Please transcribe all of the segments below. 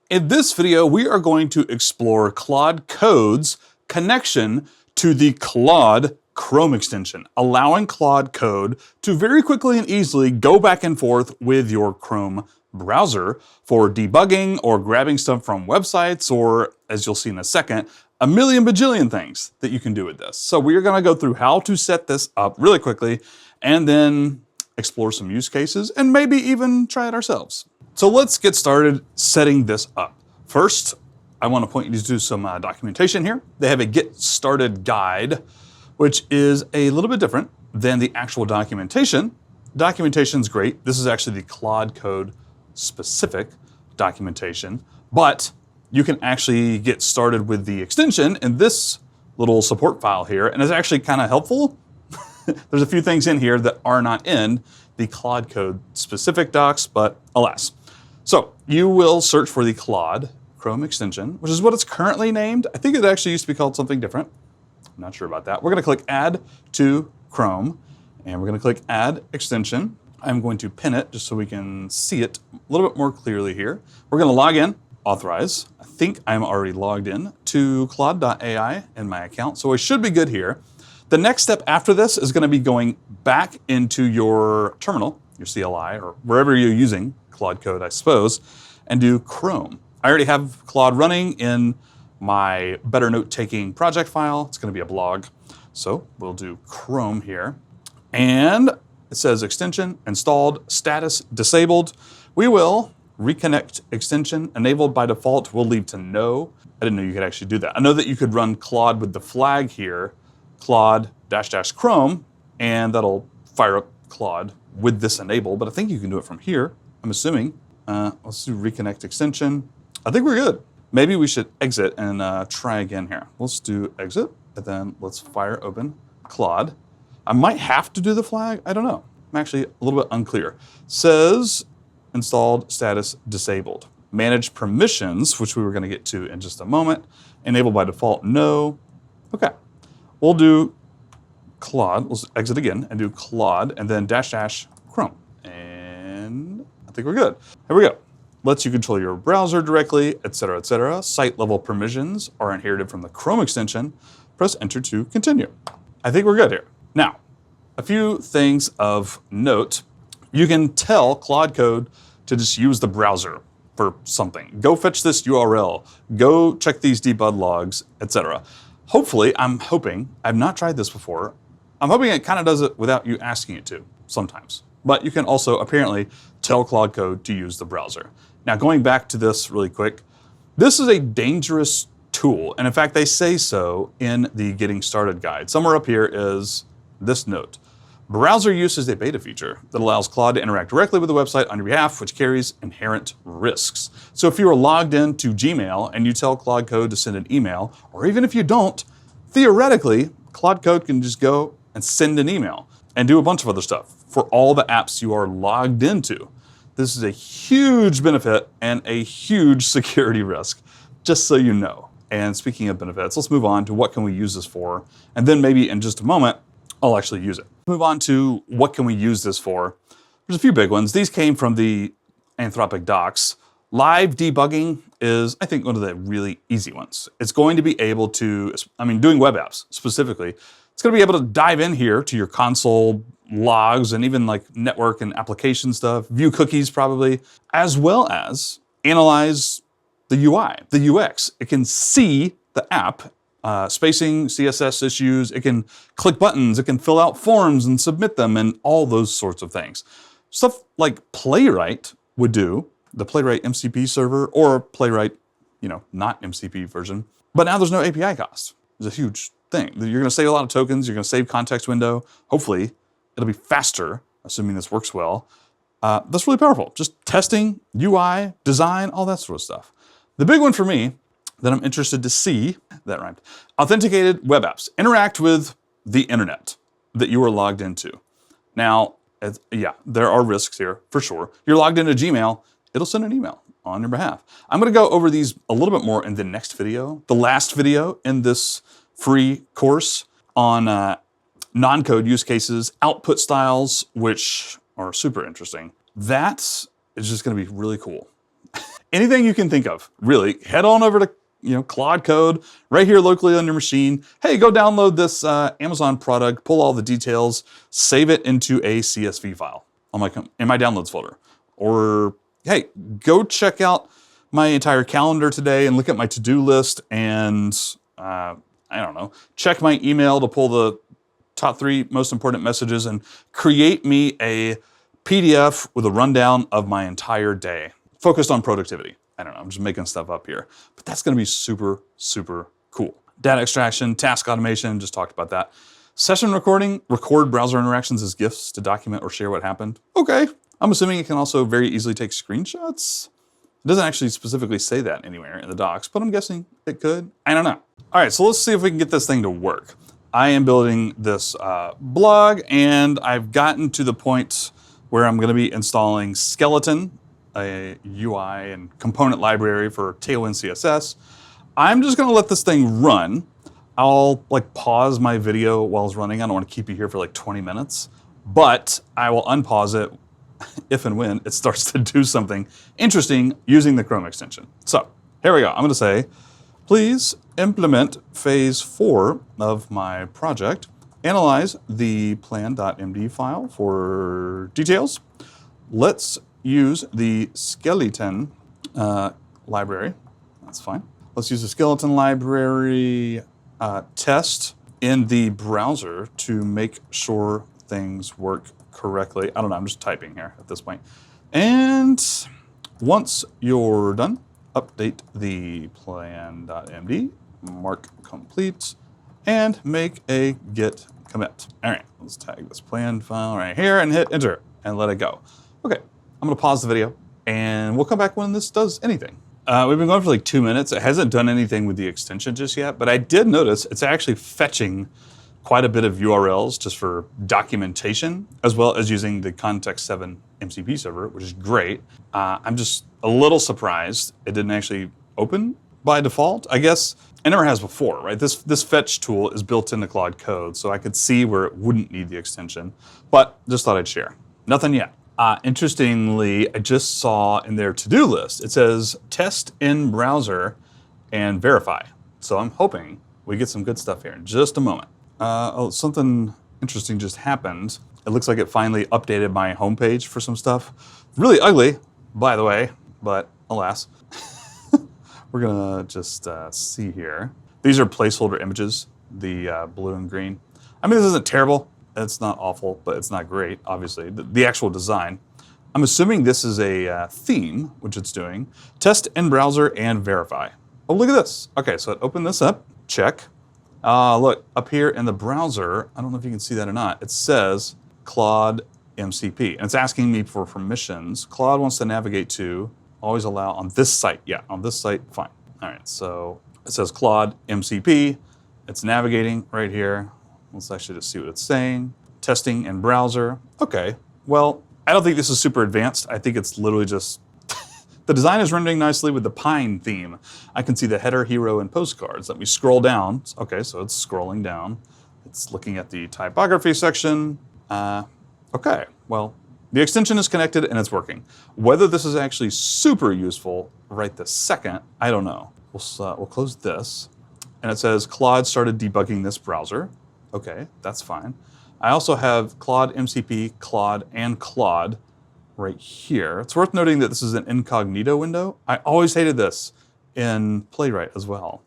In this video, we are going to explore Claude Code's connection to the Claude Chrome extension, allowing Claude Code to very quickly and easily go back and forth with your Chrome browser for debugging or grabbing stuff from websites, or as you'll see in a second, a million bajillion things that you can do with this. So we are going to go through how to set this up really quickly and then explore some use cases and maybe even try it ourselves. So let's get started setting this up. First, I want to point you to some documentation here. They have a get started guide, which is a little bit different than the actual documentation. Documentation's great. This is actually the Claude Code specific documentation, but you can actually get started with the extension in this little support file here, and it's actually kind of helpful. There's a few things in here that are not in the Claude Code specific docs, but alas. So you will search for the Claude Chrome extension, which is what it's currently named. I think it actually used to be called something different. I'm not sure about that. We're going to click Add to Chrome, and we're going to click Add Extension. I'm going to pin it just so we can see it a little bit more clearly here. We're going to log in, authorize. I think I'm already logged in to Claude.ai in my account, so I should be good here. The next step after this is going to be going back into your terminal, your CLI, or wherever you're using Claude Code, I suppose, and do Chrome. I already have Claude running in my better note-taking project file. It's going to be a blog. So we'll do Chrome here. And it says extension installed, status disabled. We will reconnect extension enabled by default. We'll leave to no. I didn't know you could actually do that. I know that you could run Claude with the flag here, Claude -- Chrome, and that'll fire up Claude with this enable, but I think you can do it from here, I'm assuming. Let's do reconnect extension. I think we're good. Maybe we should exit and try again here. Let's do exit, and then let's fire open Claude. I might have to do the flag, I don't know. I'm actually a little bit unclear. Says installed, status disabled. Manage permissions, which we were gonna get to in just a moment. Enable by default, no. Okay. We'll do Claude, let's exit again and do Claude and then -- Chrome. And I think we're good. Here we go. Lets you control your browser directly, etc., etc. Site level permissions are inherited from the Chrome extension. Press enter to continue. I think we're good here. Now, a few things of note. You can tell Claude Code to just use the browser for something. Go fetch this URL. Go check these debug logs, etc. Hopefully, I'm hoping, I've not tried this before, I'm hoping it kind of does it without you asking it to sometimes. But you can also apparently tell Claude Code to use the browser. Now going back to this really quick, this is a dangerous tool. And in fact, they say so in the Getting Started guide. Somewhere up here is this note. Browser use is a beta feature that allows Claude to interact directly with the website on your behalf, which carries inherent risks. So if you are logged into Gmail and you tell Claude Code to send an email, or even if you don't, theoretically, Claude Code can just go and send an email and do a bunch of other stuff for all the apps you are logged into. This is a huge benefit and a huge security risk, just so you know. And speaking of benefits, let's move on to what can we use this for, and then maybe in just a moment, I'll actually use it. Move on to what can we use this for. There's a few big ones. These came from the Anthropic docs. Live debugging is, I think, one of the really easy ones. It's going to be able to, doing web apps specifically, it's going to be able to dive in here to your console logs and even like network and application stuff, view cookies probably, as well as analyze the UI, the UX. It can see the app, spacing, CSS issues, it can click buttons, it can fill out forms and submit them and all those sorts of things. Stuff like Playwright would do, the Playwright MCP server or Playwright, not MCP version. But now there's no API cost. It's a huge thing. You're gonna save a lot of tokens, you're gonna save context window. Hopefully it'll be faster, assuming this works well. That's really powerful. Just testing, UI, design, all that sort of stuff. The big one for me that I'm interested to see, that rhymed, authenticated web apps. Interact with the internet that you are logged into. Now, yeah, there are risks here for sure. You're logged into Gmail, it'll send an email on your behalf. I'm gonna go over these a little bit more in the next video, the last video in this free course on non-code use cases, output styles, which are super interesting. That is just gonna be really cool. Anything you can think of, really. Head on over to Claude Code right here locally on your machine. Hey, go download this Amazon product, pull all the details, save it into a CSV file in my downloads folder. Or hey, go check out my entire calendar today and look at my to-do list and I don't know, check my email to pull the top 3 most important messages and create me a PDF with a rundown of my entire day, focused on productivity. I don't know, I'm just making stuff up here, but that's gonna be super, super cool. Data extraction, task automation, just talked about that. Session recording, record browser interactions as GIFs to document or share what happened. Okay, I'm assuming it can also very easily take screenshots. It doesn't actually specifically say that anywhere in the docs, but I'm guessing it could. I don't know. All right, so let's see if we can get this thing to work. I am building this blog, and I've gotten to the point where I'm gonna be installing Skeleton, a UI and component library for Tailwind CSS. I'm just gonna let this thing run. I'll pause my video while it's running. I don't wanna keep you here for 20 minutes, but I will unpause it if and when it starts to do something interesting using the Chrome extension. So here we go. I'm gonna say, please implement phase 4 of my project. Analyze the plan.md file for details. Let's use the skeleton library. That's fine. Let's use the skeleton library test in the browser to make sure things work correctly. I don't know, I'm just typing here at this point. And once you're done, update the plan.md, mark complete, and make a git commit. All right, let's tag this plan file right here and hit enter and let it go. Okay, I'm gonna pause the video and we'll come back when this does anything. We've been going for 2 minutes. It hasn't done anything with the extension just yet, but I did notice it's actually fetching quite a bit of URLs just for documentation, as well as using the Context 7 MCP server, which is great. I'm just a little surprised it didn't actually open by default. I guess it never has before, right? This fetch tool is built into Claude Code, so I could see where it wouldn't need the extension, but just thought I'd share. Nothing yet. Interestingly, I just saw in their to-do list, it says test in browser and verify. So I'm hoping we get some good stuff here in just a moment. Oh, something interesting just happened. It looks like it finally updated my homepage for some stuff. Really ugly, by the way, but alas. We're gonna just see here. These are placeholder images, the blue and green. I mean, this isn't terrible. It's not awful, but it's not great, obviously. The actual design. I'm assuming this is a theme, which it's doing. Test in browser and verify. Oh, look at this. Okay, so it opened this up, check. Look, up here in the browser, I don't know if you can see that or not, it says Claude MCP, and it's asking me for permissions. Claude wants to navigate to, always allow on this site. Yeah, on this site, fine. All right, so it says Claude MCP. It's navigating right here. Let's actually just see what it's saying. Testing in browser. Okay, well, I don't think this is super advanced. I think it's literally just, the design is rendering nicely with the Pine theme. I can see the header, hero, and postcards. Let me scroll down. Okay, so it's scrolling down. It's looking at the typography section. Okay, well, the extension is connected and it's working. Whether this is actually super useful right this second, I don't know. We'll close this. And it says Claude started debugging this browser. Okay, that's fine. I also have Claude MCP, Claude, and Claude right here. It's worth noting that this is an incognito window. I always hated this in Playwright as well.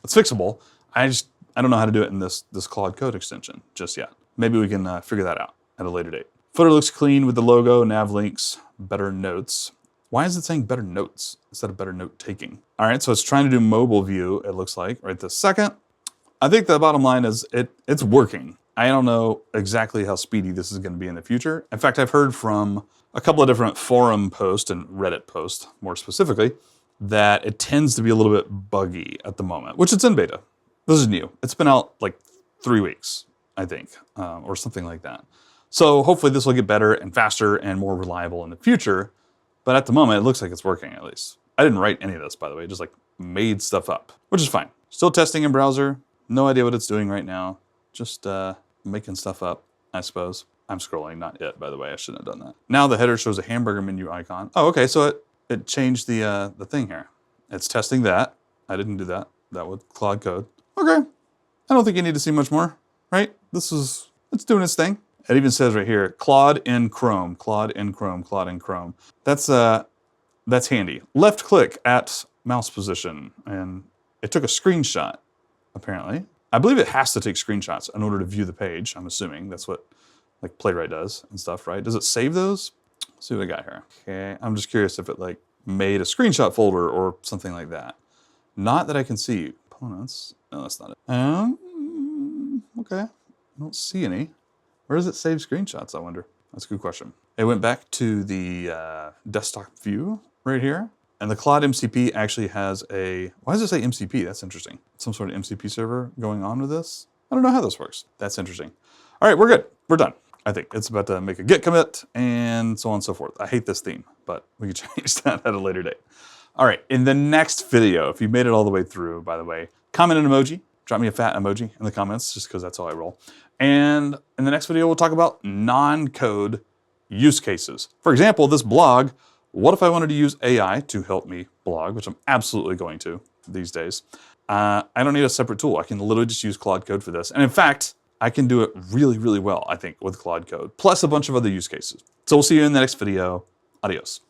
It's fixable. I don't know how to do it in this Claude Code extension just yet. Maybe we can figure that out at a later date. Footer looks clean with the logo, nav links, better notes. Why is it saying better notes instead of better note taking? All right, so it's trying to do mobile view, it looks like, right this second. I think the bottom line is it's working. I don't know exactly how speedy this is gonna be in the future. In fact, I've heard from a couple of different forum posts and Reddit posts, more specifically, that it tends to be a little bit buggy at the moment, which it's in beta. This is new. It's been out 3 weeks, I think, or something like that. So hopefully this will get better and faster and more reliable in the future. But at the moment, it looks like it's working at least. I didn't write any of this, by the way, just made stuff up, which is fine. Still testing in browser. No idea what it's doing right now. Just making stuff up, I suppose. I'm scrolling, not it, by the way. I shouldn't have done that. Now the header shows a hamburger menu icon. Oh, okay, so it changed the thing here. It's testing that. I didn't do that. That with Claude Code. Okay. I don't think you need to see much more, right? It's doing its thing. It even says right here, Claude in Chrome, Claude in Chrome, Claude in Chrome. That's handy. Left click at mouse position, and it took a screenshot, apparently. I believe it has to take screenshots in order to view the page, I'm assuming. That's what like Playwright does and stuff, right? Does it save those? Let's see what I got here. Okay, I'm just curious if it like made a screenshot folder or something like that. Not that I can see. Components, no, that's not it. Okay, I don't see any. Where does it save screenshots, I wonder? That's a good question. It went back to the desktop view right here. And the Claude MCP actually has a, why does it say MCP? That's interesting. Some sort of MCP server going on with this? I don't know how this works. That's interesting. All right, we're good. We're done. I think it's about to make a git commit and so on and so forth. I hate this theme, but we can change that at a later date. All right, in the next video, if you made it all the way through, by the way, comment an emoji, drop me a fat emoji in the comments, just because that's how I roll. And in the next video, we'll talk about non-code use cases. For example, this blog, what if I wanted to use AI to help me blog, which I'm absolutely going to these days. I don't need a separate tool. I can literally just use Claude Code for this. And in fact, I can do it really, really well, I think, with Claude Code, plus a bunch of other use cases. So we'll see you in the next video. Adios.